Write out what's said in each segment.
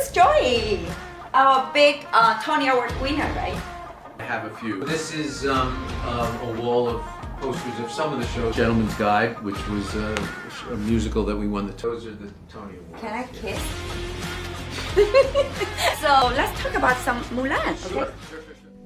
is Joy, our big Tony Award winner, right? I have a few. This is a wall of posters of some of the shows. Gentleman's Guide, which was a musical that we won. Those are the Tony Awards. Can I kiss? So let's talk about some Mulan, okay? Sure.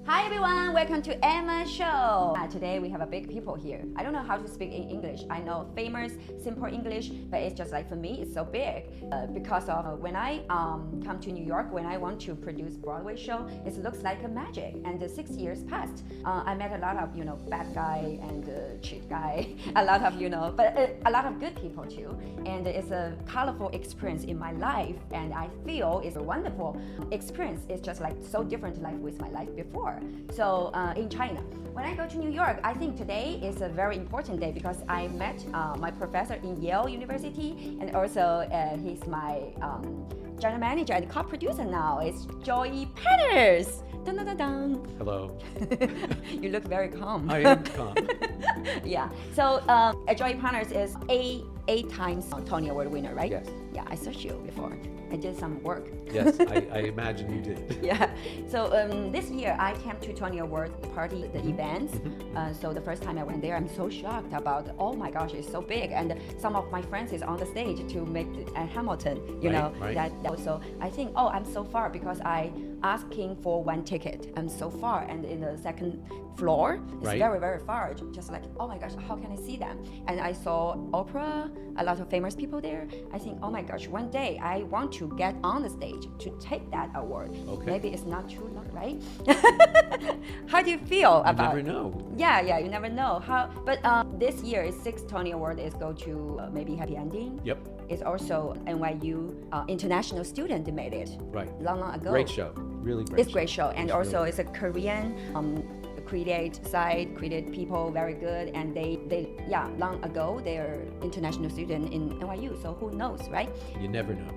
Hi everyone, welcome to Emma's show. Today we have a big people here. I don't know how to speak in English. I know famous, simple English, but it's just like for me, it's so big. Because of when I come to New York, when I want to produce Broadway show, it looks like a magic. And 6 years passed, I met a lot of bad guy and cheat guy, a lot of but a lot of good people too. And it's a colorful experience in my life, and I feel it's a wonderful experience. It's just like so different life with my life before. So in China, when I go to New York, I think today is a very important day because I met my professor in Yale University, and also he's my general manager and co-producer now. It's Joy Peters. Dun, dun, dun, dun. Hello. You look very calm. I am calm. Yeah. So Joy Peters is eight times Tony Award winner, right? Yes. Yeah, I searched you before. I did some work. Yes, I imagine you did. Yeah. So this year I came to Tony Award party, the events. So the first time I went there, I'm so shocked about, oh my gosh, it's so big. And some of my friends is on the stage to make Hamilton, Right. That also, I think, oh, I'm so far because I asking for one ticket. I'm so far, and in the second floor, it's Right. very, very far. Just like, oh my gosh, how can I see them? And I saw opera, a lot of famous people there. I think, oh my gosh, one day I want to get on the stage to take that award. Okay. Maybe it's not too long, right? How do you feel about? You never know. Yeah, you never know. But this year, 6 Tony Award is go to maybe Happy Ending. Yep. It's also NYU international student made it. Right. Long ago. Great show. Really great. It's a great show, and It's also really it's a Korean created people very good, and they long ago they're international student in NYU, so who knows, right? You never know.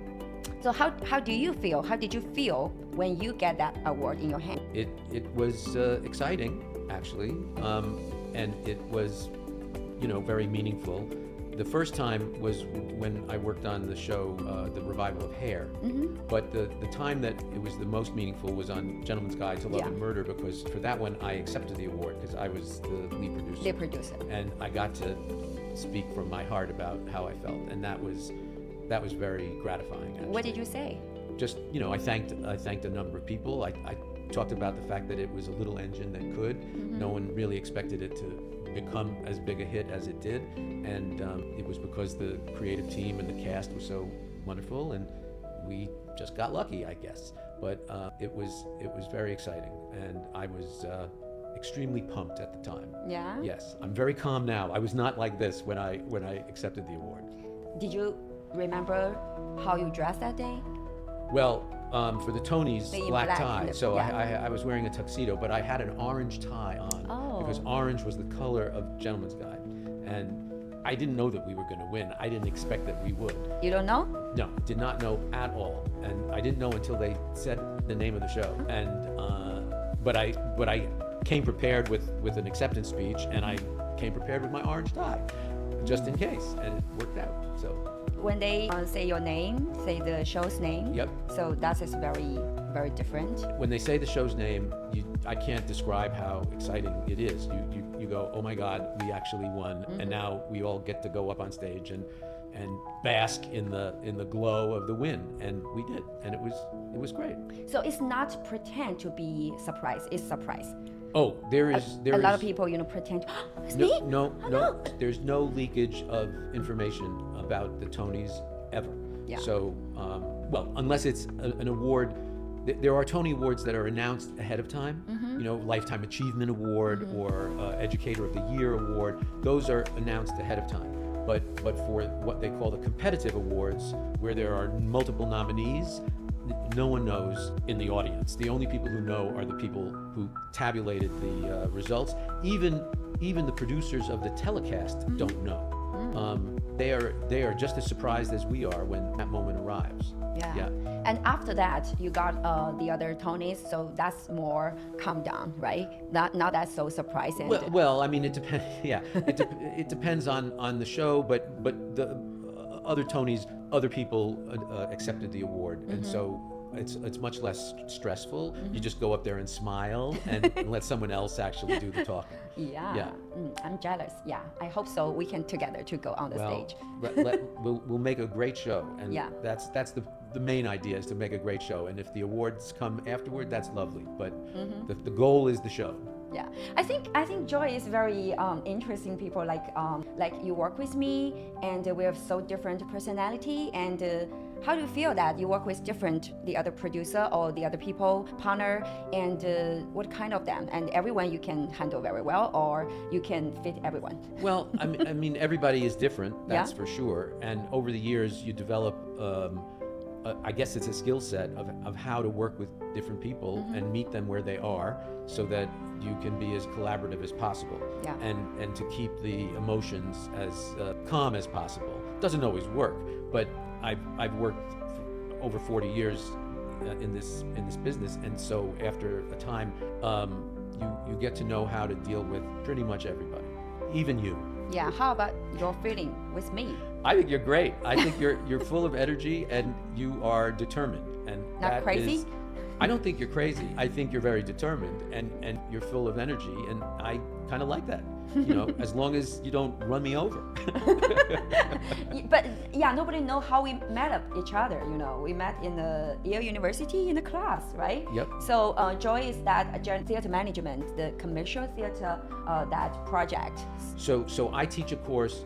So how do you feel? How did you feel when you get that award in your hand? It was exciting, actually, and it was, very meaningful. The first time was when I worked on the show, the revival of Hair. But the time that it was the most meaningful was on Gentleman's Guide to Love and Murder, because for that one I accepted the award because I was the lead producer. The producer. And I got to speak from my heart about how I felt, and that was very gratifying. Actually. What did you say? Just I thanked a number of people. I talked about the fact that it was a little engine that could. No one really expected it to become as big a hit as it did, and it was because the creative team and the cast was so wonderful, and we just got lucky, I guess. But it was very exciting, and I was extremely pumped at the time. Yeah. Yes, I'm very calm now. I was not like this when I accepted the award. Did you remember how you dressed that day? Well, for the Tonys, black tie. So yeah. I was wearing a tuxedo, but I had an orange tie on because orange was the color of Gentleman's Guide, and I didn't know that we were going to win. I didn't expect that we would. You don't know? No, did not know at all, and I didn't know until they said the name of the show. And but I came prepared with an acceptance speech, and I came prepared with my orange tie, just in case, and it worked out. So. When they say your name, say the show's name. Yep. So that is very, very different. When they say the show's name, I can't describe how exciting it is. You go, oh my God, we actually won, and now we all get to go up on stage and bask in the glow of the win, and we did, and it was great. So it's not pretend to be surprised; it's surprise. Oh, there is a lot of people, pretend. Oh, it's me? No. There's no leakage of information about the Tonys ever. Yeah. So, well, unless it's an award. There are Tony Awards that are announced ahead of time. Lifetime Achievement Award or Educator of the Year Award. Those are announced ahead of time. But for what they call the competitive awards, where there are multiple nominees, no one knows in the audience. The only people who know are the people who tabulated the results. Even the producers of the telecast don't know. They are just as surprised as we are when that moment arrives. Yeah. And after that, you got the other Tonys, so that's more calm down, right? Not that so surprising. Well, I mean, it depends. Yeah, it depends on the show, but the other Tonys, other people accepted the award, and so it's much less stressful. You just go up there and smile and let someone else actually do the talking. Yeah. I'm jealous. Yeah, I hope so. We can together to go on the stage. We'll make a great show, and Yeah. that's the main idea, is to make a great show. And if the awards come afterward, that's lovely. But the goal is the show. Yeah, I think Joy is very interesting people. Like you work with me, and we have so different personality. And how do you feel that you work with the other producer or the other people partner, and what kind of them? And everyone you can handle very well, or you can fit everyone. Well, I mean, everybody is different. That's Yeah. for sure. And over the years, you develop. I guess it's a skill set of how to work with different people and meet them where they are, so that you can be as collaborative as possible. Yeah. And to keep the emotions as calm as possible. Doesn't always work, but I've worked for over 40 years in this business, and so after a time, you get to know how to deal with pretty much everybody, even you. Yeah, how about your feeling with me? I think you're great. I think you're full of energy, and you are determined. And Not that crazy? is- I don't think you're crazy. I think you're very determined, and you're full of energy, and I kind of like that. You know, as long as you don't run me over. But yeah, nobody know how we met up each other. You know, we met in the Yale University in the class, right? Yep. So Joy is that theater management, the commercial theater, that project. So I teach a course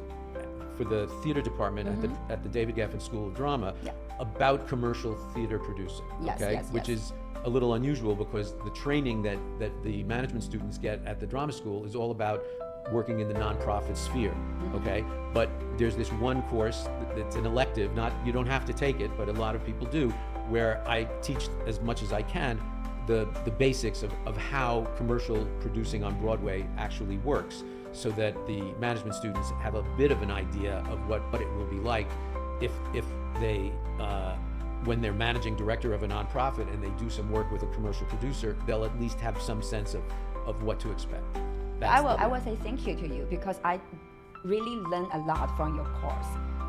for the theater department at the David Geffen School of Drama Yeah. about commercial theater producing. Yes, Okay, yes, which yes. is a little unusual, because the training that the management students get at the drama school is all about working in the nonprofit sphere. Okay, but there's this one course that's an elective. You don't have to take it, but a lot of people do, where I teach as much as I can the basics of how commercial producing on Broadway actually works, so that the management students have a bit of an idea of what it will be like if they when they're managing director of a nonprofit and they do some work with a commercial producer, they'll at least have some sense of what to expect. I will say thank you to you, because I really learned a lot from your course.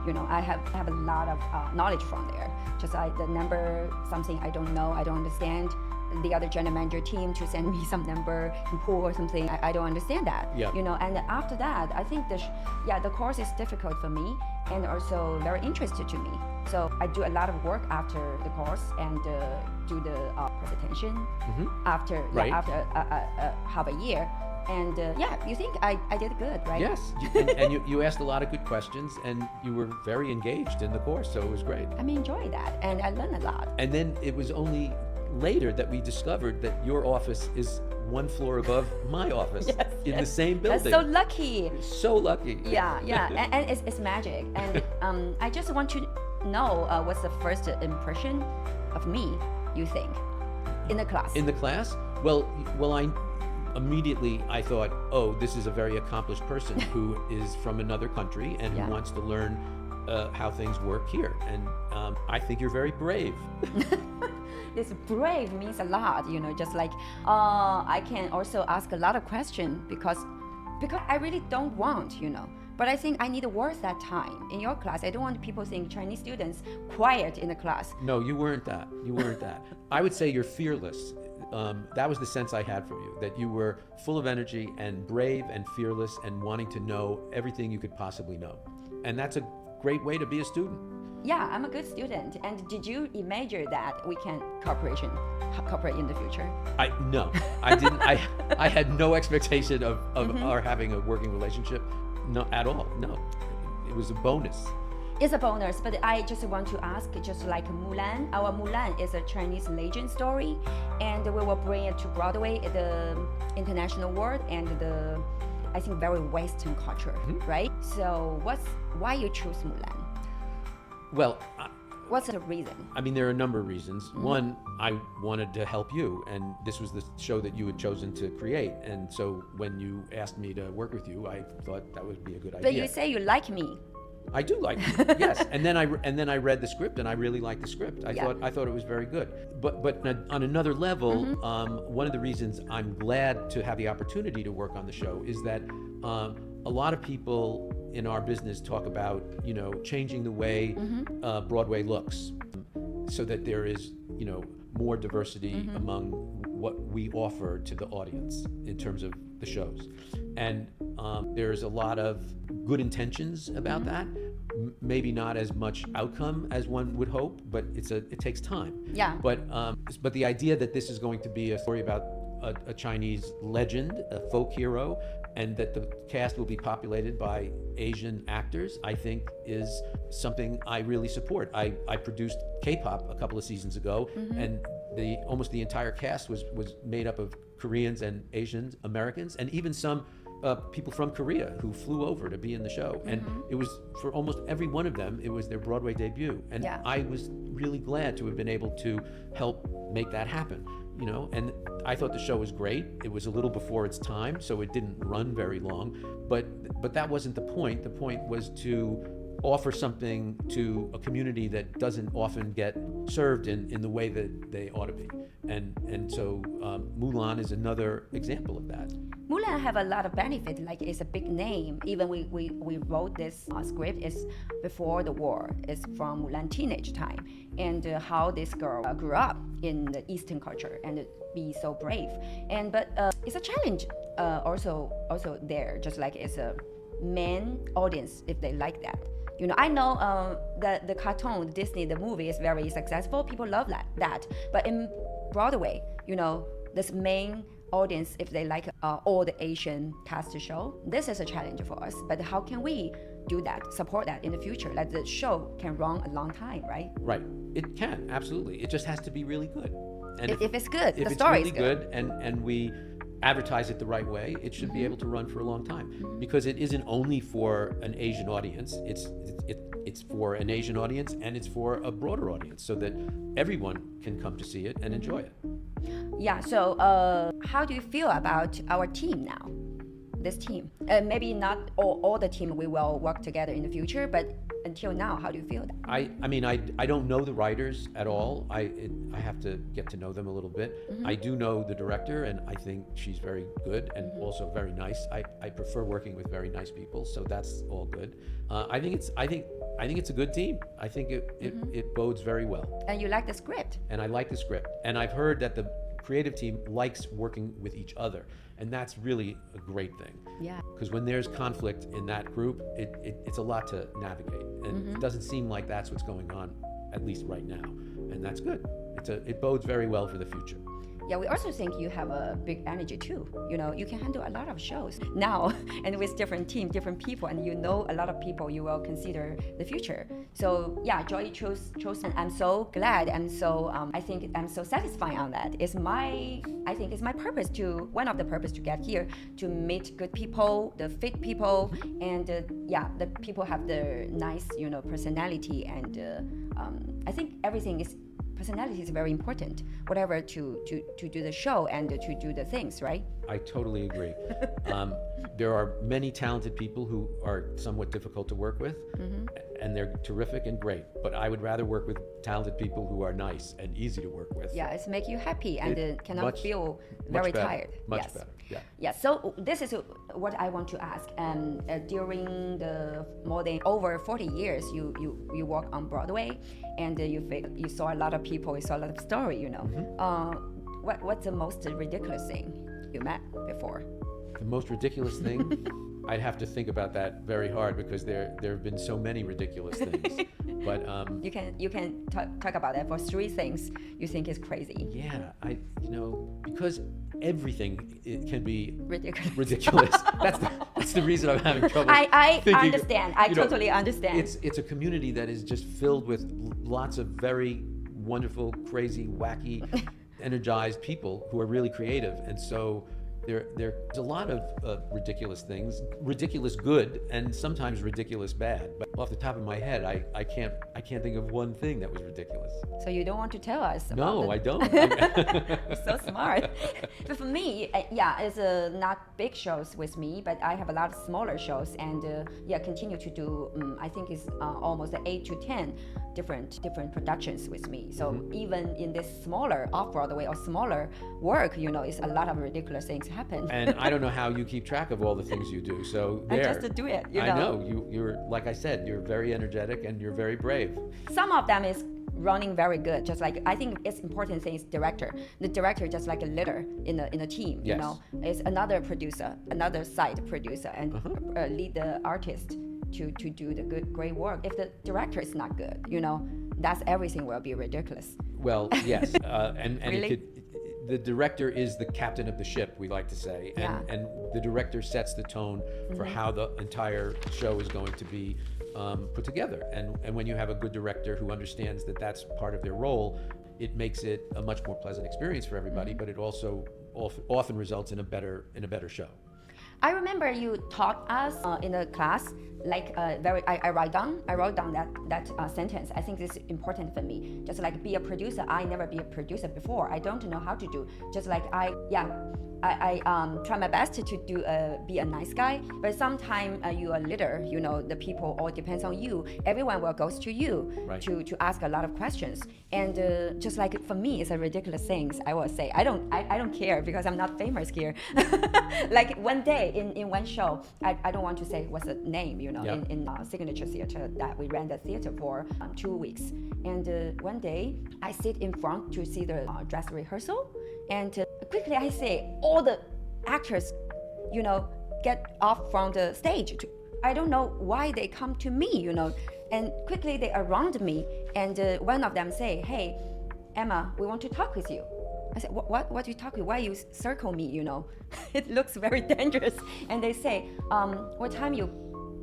You know, I have a lot of knowledge from there. Just like the number, something I don't know, I don't understand. The other general manager team to send me some number in pool or something, I don't understand that. Yeah. You know, and after that, I think the course is difficult for me and also very interesting to me. So I do a lot of work after the course and do the presentation after Right. half a year. And you think I did good, right? Yes, and you asked a lot of good questions, and you were very engaged in the course, so it was great. I enjoy that, and I learned a lot. And then it was only later that we discovered that your office is one floor above my office in the same building. That's so lucky. So lucky. Yeah, and it's magic. And I just want to know what's the first impression of me, you think, in the class? In the class? Well, I thought, oh, this is a very accomplished person who is from another country and Yeah. who wants to learn how things work here. And I think you're very brave. This brave means a lot, you know, just like I can also ask a lot of questions because I really don't want, you know. But I think I need to work that time in your class. I don't want people think Chinese students quiet in the class. No, you weren't that. You weren't that. I would say you're fearless. That was the sense I had from you, that you were full of energy and brave and fearless and wanting to know everything you could possibly know. And that's a great way to be a student. Yeah, I'm a good student. And did you imagine that we can cooperate in the future? No, I didn't. I had no expectation of our having a working relationship, no, at all. No, it was a bonus. It's a bonus, but I just want to ask, just like Mulan, our Mulan is a Chinese legend story, and we will bring it to Broadway, the international world, and I think very Western culture, right? So why you choose Mulan? Well, What's the reason? I mean, there are a number of reasons. One, I wanted to help you, and this was the show that you had chosen to create. And so when you asked me to work with you, I thought that would be a good idea. But you say you like me. I do like it, yes. And then I read the script, and I really liked the script. I thought it was very good. But on another level, one of the reasons I'm glad to have the opportunity to work on the show is that a lot of people in our business talk about, you know, changing the way Broadway looks. so that there is, more diversity among what we offer to the audience in terms of the shows. And there's a lot of good intentions about that. Maybe not as much outcome as one would hope, but it takes time. Yeah. But the idea that this is going to be a story about a Chinese legend, a folk hero, and that the cast will be populated by Asian actors, I think is something I really support. I produced K-pop a couple of seasons ago, and almost the entire cast was made up of Koreans and Asians, Americans, and even some people from Korea who flew over to be in the show. And it was, for almost every one of them, it was their Broadway debut. And I was really glad to have been able to help make that happen. And I thought the show was great. It was a little before its time, so it didn't run very long. But that wasn't the point. The point was to offer something to a community that doesn't often get served in the way that they ought to be. And so Mulan is another example of that. Mulan have a lot of benefit, like it's a big name. Even we wrote this script is before the war. It's from Mulan teenage time, and how this girl grew up in the Eastern culture and be so brave. But it's a challenge also there, just like it's a main audience if they like that. I know the cartoon, Disney, the movie is very successful. People love that. But in Broadway, this main audience, if they like all the Asian cast show, this is a challenge for us. But how can we do that, support that in the future? Like the show can run a long time, right? Right. It can, absolutely. It just has to be really good. And if it's good, if the story is really good and we advertise it the right way, it should be able to run for a long time. Because it isn't only for an Asian audience, it's for an Asian audience and it's for a broader audience, so that everyone can come to see it and enjoy it. Yeah, so how do you feel about our team now? This team? Maybe not all the team we will work together in the future, but until now, how do you feel that? I don't know the writers at all. I have to get to know them a little bit. I do know the director, and I think she's very good and also very nice. I prefer working with very nice people, so that's all good. I think it's a good team. I think it bodes very well. And you like the script? And I like the script. And I've heard that the creative team likes working with each other, and that's really a great thing. Yeah. Because when there's conflict in that group, it's a lot to navigate, and it doesn't seem like that's what's going on, at least right now, and that's good. It bodes very well for the future. Yeah, we also think you have a big energy too. You can handle a lot of shows now, and with different team, different people, and a lot of people you will consider the future. So yeah, Joy chose, and I'm so glad. I think I'm so satisfied on that. I think it's my purpose one of the purpose to get here, to meet good people, the fit people, and the people have the nice, personality, and I think personality is very important, whatever to do the show and to do the things, right? I totally agree. There are many talented people who are somewhat difficult to work with, and they're terrific and great, but I would rather work with talented people who are nice and easy to work with. Yeah, it's make you happy and cannot feel very tired. Much better, yeah. Yeah, so this is what I want to ask. During the more than over 40 years, you work on Broadway, and you saw a lot of people, you saw a lot of story, What's the most ridiculous thing you met before? The most ridiculous thing? I'd have to think about that very hard, because there have been so many ridiculous things. But you can talk about that for 3 things you think is crazy. Yeah, because everything can be ridiculous. That's the reason I'm having trouble. I thinking, understand. I totally understand. It's a community that is just filled with lots of very wonderful, crazy, wacky, energized people who are really creative, and so there's a lot of ridiculous things, ridiculous good, and sometimes ridiculous bad. But off the top of my head, I can't think of one thing that was ridiculous. So you don't want to tell us? No, I don't. So smart. But for me, it's not big shows with me, but I have a lot of smaller shows, and continue to do. I think it's almost 8 to 10 different productions with me. So even in this smaller off-Broadway or smaller work, it's a lot of ridiculous things happen. And I don't know how you keep track of all the things you do. So there. I just do it, you know. I know. You're, like I said, you're very energetic and you're very brave. Some of them is running very good. Just like, I think it's important thing is director. The director just like a leader in a team, Yes. you know. Is another producer, another side producer, and lead the artist to do the great work. If the director is not good, you know, that's everything will be ridiculous. Well, yes. And Really? The director is the captain of the ship, we like to say. And the director sets the tone for how the entire show is going to be put together. And when you have a good director who understands that that's part of their role, it makes it a much more pleasant experience for everybody, but it also often results in a better show. I remember you taught us in a class, like I wrote down that sentence. I think this is important for me. Just like be a producer. I never be a producer before. I don't know how to do. Just like I try my best to do be a nice guy. But sometimes you are a leader. You know, the people all depends on you. Everyone will goes to you to ask a lot of questions. And just like for me, it's a ridiculous things. I will say I don't care because I'm not famous here. Like one day in one show, I don't want to say what's the name. You know, in Signature Theater that we ran the theater for 2 weeks. And one day I sit in front to see the dress rehearsal, and quickly I say all the actors, you know, get off from the stage. I don't know why they come to me, you know, and quickly they around me, and one of them say, "Hey, Emma, we want to talk with you." I said, what do you talk with? Why you circle me, you know? It looks very dangerous. And they say, what time you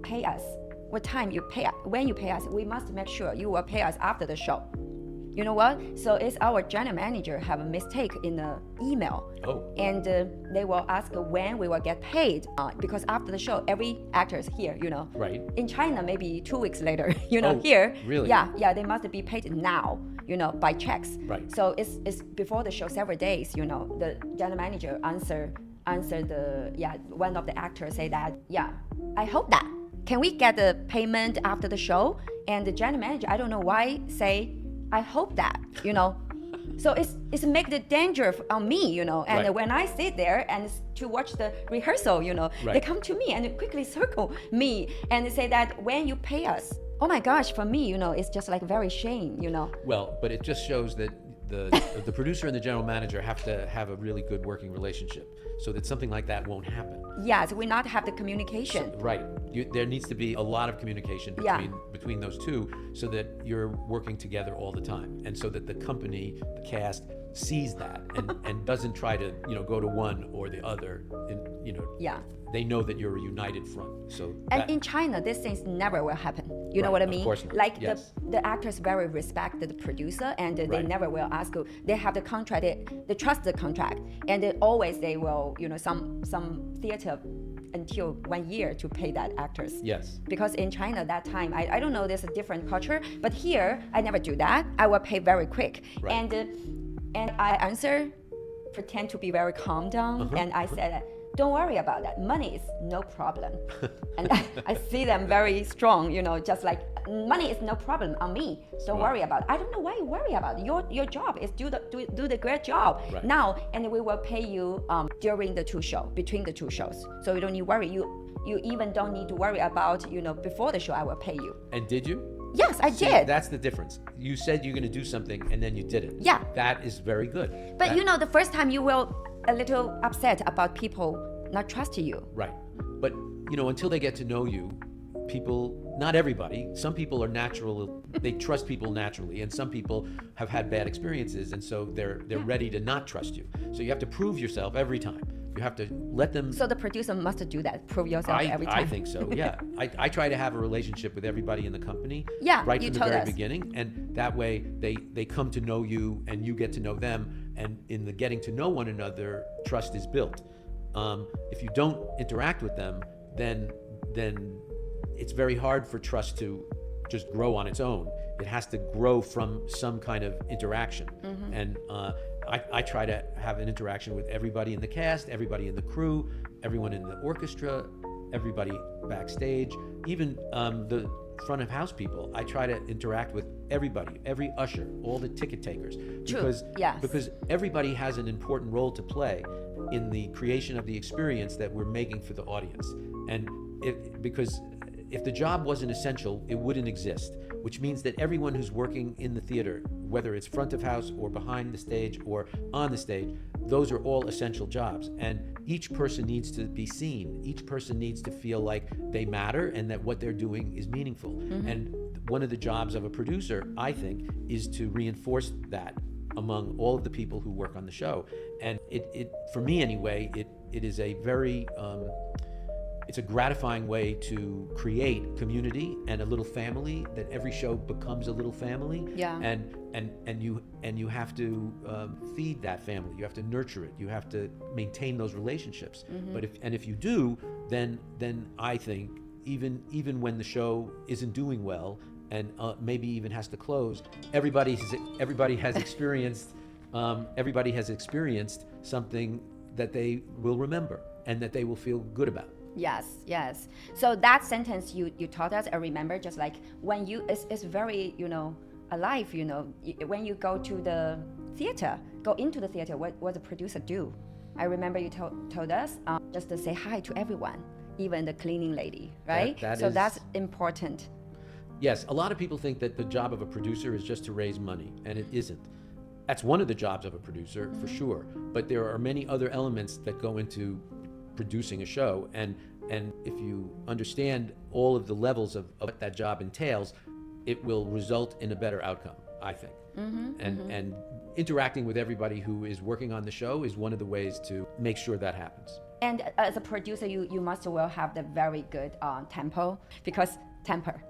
pay us? What time you pay us? When you pay us, we must make sure you will pay us after the show. You know what? So it's our general manager have a mistake in the email. Oh. And they will ask when we will get paid. Because after the show, every actor is here, you know. Right. In China, maybe 2 weeks later, you know, Oh, here. really? Yeah, they must be paid now, you know, by checks. Right. So it's before the show several days, you know, the general manager answer the, one of the actors say that, I hope that. Can we get the payment after the show? And the general manager, I don't know why, say, I hope that, you know. So it's make the danger on me, you know. And when I sit there and to watch the rehearsal, you know, they come to me and quickly circle me and say that when you pay us, oh my gosh, for me, you know, it's just like very shame, you know. Well, but it just shows that the producer and the general manager have to have a really good working relationship so that something like that won't happen. Yes, we not have the communication. Right. There needs to be a lot of communication between those two so that you're working together all the time, and so that the company, the cast, sees that and doesn't try to, you know, go to one or the other. You know, they know that you're a united front. So in China, these things never will happen. You know what I mean? Of course not. Like yes. the actors very respect the producer, and they never will ask. They have the contract. They trust the contract, and they will, you know, some theater until 1 year to pay that actors. Yes. Because in China that time, I don't know, there's a different culture, but here I never do that. I will pay very quick. Right. And I answer, pretend to be very calm down, and I said, don't worry about that. Money is no problem. And I see them very strong, you know, just like money is no problem on me. Don't worry about it. I don't know why you worry about it. Your job is do the great job now, and we will pay you during the two shows, between the two shows. So you don't need to worry. You even don't need to worry about, you know, before the show I will pay you. And did you? Yes, I See, did. That's the difference. You said you're going to do something and then you did it. Yeah. That is very good. But you know, the first time you will a little upset about people not trusting you. Right. But, you know, until they get to know you, people, not everybody, some people are natural, they trust people naturally, and some people have had bad experiences, and so they're ready to not trust you. So you have to prove yourself every time. You have to let them. So the producer must do that, prove yourself every time. I think so, yeah. I try to have a relationship with everybody in the company right from the very beginning, and that way they come to know you and you get to know them, and in the getting to know one another, trust is built. If you don't interact with them, then it's very hard for trust to just grow on its own. It has to grow from some kind of interaction. Mm-hmm. And I try to have an interaction with everybody in the cast, everybody in the crew, everyone in the orchestra, everybody backstage, even the front of house people. I try to interact with everybody, every usher, all the ticket takers. True. Because everybody has an important role to play. in the creation of the experience that we're making for the audience. And because if the job wasn't essential, it wouldn't exist, which means that everyone who's working in the theater, whether it's front of house or behind the stage or on the stage, those are all essential jobs. And each person needs to be seen. Each person needs to feel like they matter and that what they're doing is meaningful. And one of the jobs of a producer, I think, is to reinforce that among all of the people who work on the show. And it for me anyway, it is a very, it's a gratifying way to create community and a little family, that every show becomes a little family. Yeah. And you have to feed that family. You have to nurture it. You have to maintain those relationships. But if you do, then I think even when the show isn't doing well and maybe even has to close, everybody has experienced something that they will remember and that they will feel good about. Yes. So that sentence you taught us, I remember, just like when it's very, alive, when you go into the theater, what the producer do? I remember you told us just to say hi to everyone, even the cleaning lady, right? That's important. Yes, a lot of people think that the job of a producer is just to raise money, and it isn't. That's one of the jobs of a producer, for sure, but there are many other elements that go into producing a show, and if you understand all of the levels of what that job entails, it will result in a better outcome, I think. And interacting with everybody who is working on the show is one of the ways to make sure that happens. And as a producer, you must well have the very good tempo,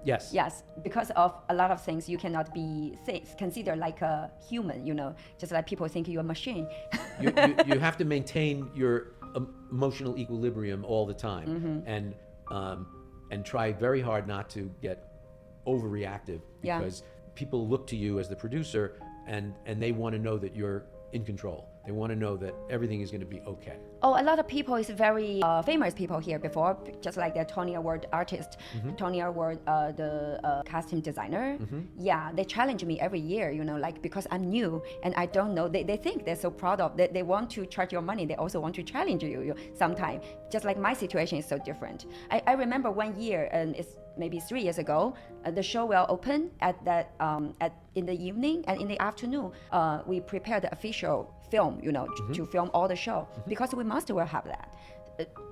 Yes, because of a lot of things, you cannot be considered like a human, just like people think you're a machine. you have to maintain your emotional equilibrium all the time, and try very hard not to get overreactive, because people look to you as the producer and they want to know that you're in control. They want to know that everything is going to be okay. Oh, a lot of people is very famous people here before, just like the Tony Award artist, Tony Award, the costume designer. Yeah, they challenge me every year, like because I'm new and I don't know. They think they're so proud of. They want to charge your money. They also want to challenge you sometimes. Just like my situation is so different. I remember one year, and it's maybe 3 years ago, the show will open in the evening, and in the afternoon, we prepared the official film, to film all the show, because we must will have that.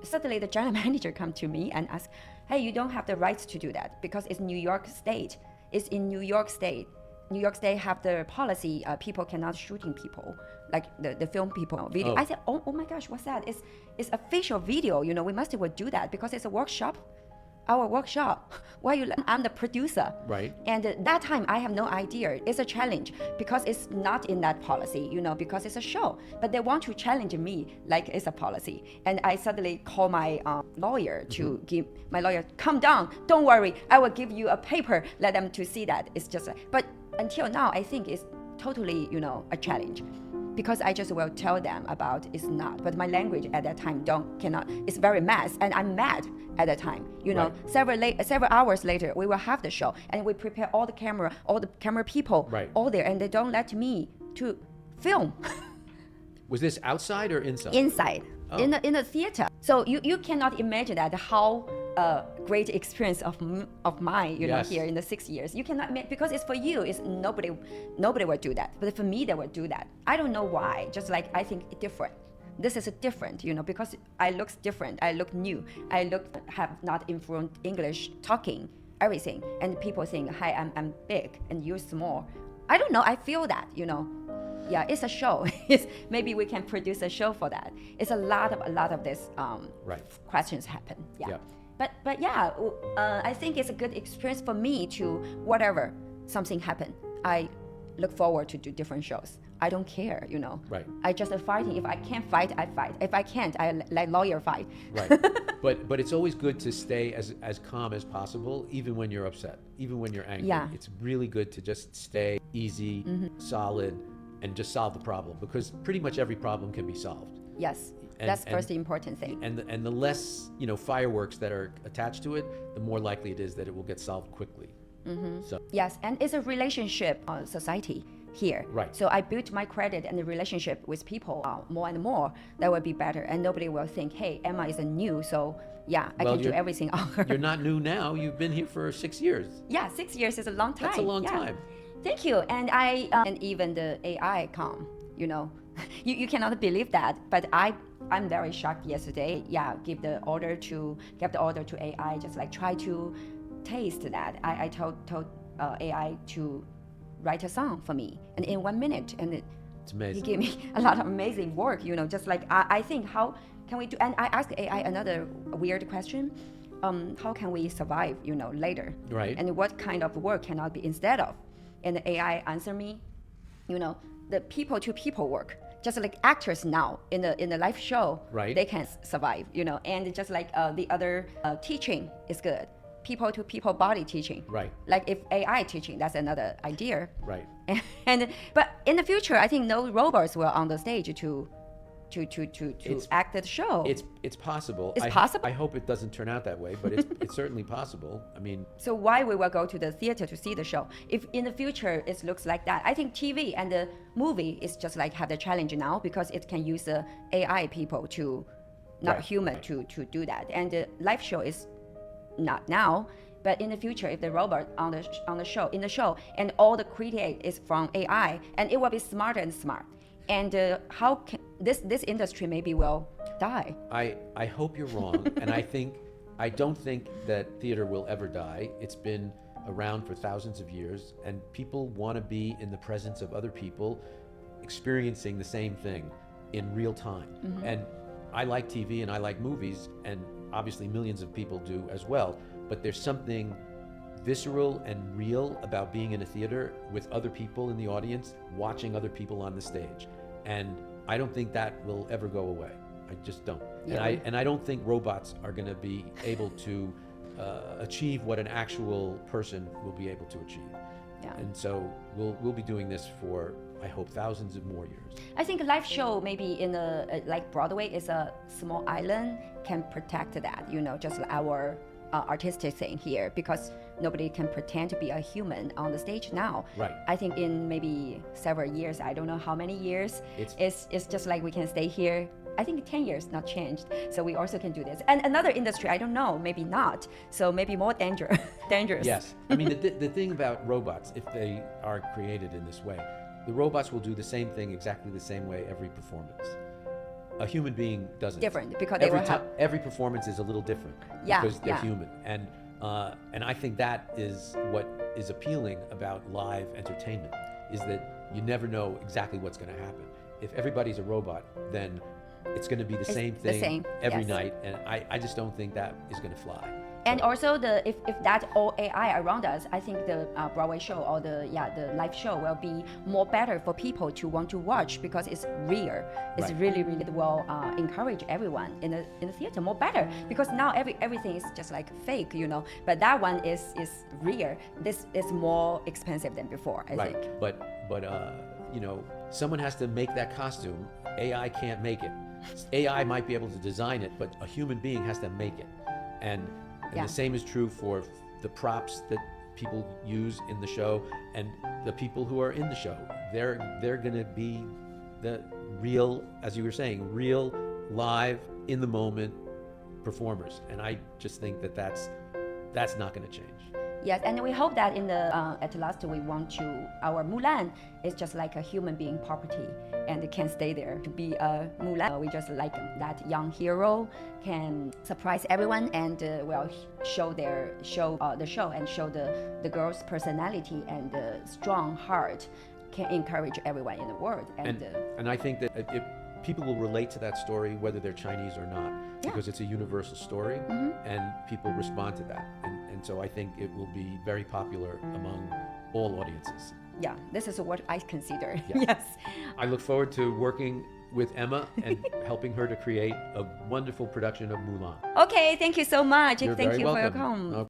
Suddenly the general manager come to me and ask, hey, you don't have the rights to do that because it's New York State. It's in New York State. New York State have the policy, people cannot shooting people, like the film people video. I said, oh my gosh, what's that? It's official video, we must will do that because it's a workshop. Our workshop. I'm the producer. Right. And that time I have no idea. It's a challenge because it's not in that policy, because it's a show. But they want to challenge me like it's a policy. And I suddenly call my lawyer to give my lawyer, calm down, don't worry, I will give you a paper, let them to see that. It's just, but until now, I think it's totally, a challenge. Because I just will tell them about it's not, but my language at that time cannot. It's very mess, and I'm mad at that time. Right. Several hours later, we will have the show, and we prepare all the camera people, all there, and they don't let me to film. Was this outside or inside? Inside, in the theater. So you cannot imagine that how great experience of mine, here in the 6 years. You cannot because it's for you. It's nobody will do that. But for me, they will do that. I don't know why. Just like I think it's different. This is different, because I look different. I look new. Have not influenced English talking everything. And people think, hi, I'm big and you're small. I don't know. I feel that, Yeah, it's a show. Maybe we can produce a show for that. It's a lot of this questions happen. Yeah. But yeah, I think it's a good experience for me to whatever something happen. I look forward to do different shows. I don't care, Right. I just fighting. If I can't fight, I fight. If I can't, I let lawyer fight. Right. But it's always good to stay as calm as possible, even when you're upset, even when you're angry. Yeah. It's really good to just stay easy, solid, and just solve the problem, because pretty much every problem can be solved. Yes. That's first important thing. And the less fireworks that are attached to it, the more likely it is that it will get solved quickly. So yes, and it's a relationship society. here. Right. So I built my credit and the relationship with people more and more. That would be better, and nobody will think, hey, Emma is a new, so yeah, I can do everything on her. You're not new now. You've been here for 6 years. Yeah, 6 years is a long time. That's a long yeah. time. Thank you. And and even the AI come, you cannot believe that, but I'm very shocked yesterday. Yeah, gave the order to AI, just like try to taste that. I told AI to write a song for me, and in 1 minute, and It's amazing. he gave me a lot of amazing work. Just like I think, how can we do? And I asked AI another weird question. How can we survive? Later. Right. And what kind of work cannot be instead of? And the AI answered me, the people to people work. Just like actors now in the live show, Right. they can survive, and just like the other teaching is good. People to people body teaching. Right. Like if AI teaching, that's another idea. Right. But in the future, I think no robots will on the stage to act the show. It's possible. It's possible? I hope it doesn't turn out that way, but it's certainly possible. I mean, So why we will go to the theater to see the show? If in the future it looks like that, I think TV and the movie is just like have the challenge now because it can use the AI people to, not Right. human to do that. And the live show is not now, but in the future, if the robot in the show, and all the create is from AI, and it will be smarter and smart. And how can this industry maybe will die? I hope you're wrong, and I don't think that theater will ever die. It's been around for thousands of years, and people want to be in the presence of other people experiencing the same thing in real time. Mm-hmm. And I like TV and I like movies, and obviously millions of people do as well, but there's something visceral and real about being in a theater with other people in the audience, watching other people on the stage. And I don't think that will ever go away. I just don't. Yeah. And I don't think robots are going to be able to achieve what an actual person will be able to achieve. Yeah. And so we'll be doing this for, I hope, thousands of more years. I think live show maybe in like Broadway is a small island can protect that, just like our artistic thing here, because nobody can pretend to be a human on the stage now. Right. I think in maybe several years, I don't know how many years, It's- it's just like we can stay here. I think 10 years not changed, so we also can do this. And another industry, I don't know, maybe not. So maybe more dangerous. Yes. I mean, the thing about robots, if they are created in this way, the robots will do the same thing exactly the same way every performance. A human being doesn't. Different, because they will have. Every performance is a little different. Yeah, Because they're yeah. human, and I think that is what is appealing about live entertainment, is that you never know exactly what's going to happen. If everybody's a robot, then it's going to be the same the thing same, every yes. night, and I just don't think that is going to fly. And also if that's all AI around us, I think the Broadway show or the live show will be more better for people to want to watch because it's real. It's Right. really will encourage everyone in the theater more better, because now everything is just like fake, But that one is real. This is more expensive than before, I think. But someone has to make that costume. AI can't make it. AI might be able to design it, but a human being has to make it. And Yeah. the same is true for the props that people use in the show and the people who are in the show. They're going to be the real, as you were saying, real, live, in the moment performers. And I just think that that's not going to change. Yes, and we hope that in the at last we want to, our Mulan is just like a human being property and it can stay there to be a Mulan. We just like that young hero can surprise everyone and show the show and show the girl's personality and the strong heart can encourage everyone in the world. And I think that if people will relate to that story whether they're Chinese or not, because it's a universal story, and people respond to that. And so I think it will be very popular among all audiences. Yeah, this is what I consider. Yeah. Yes. I look forward to working with Emma and helping her to create a wonderful production of Mulan. Okay, thank you so much. You're Thank very you for your welcome. comment.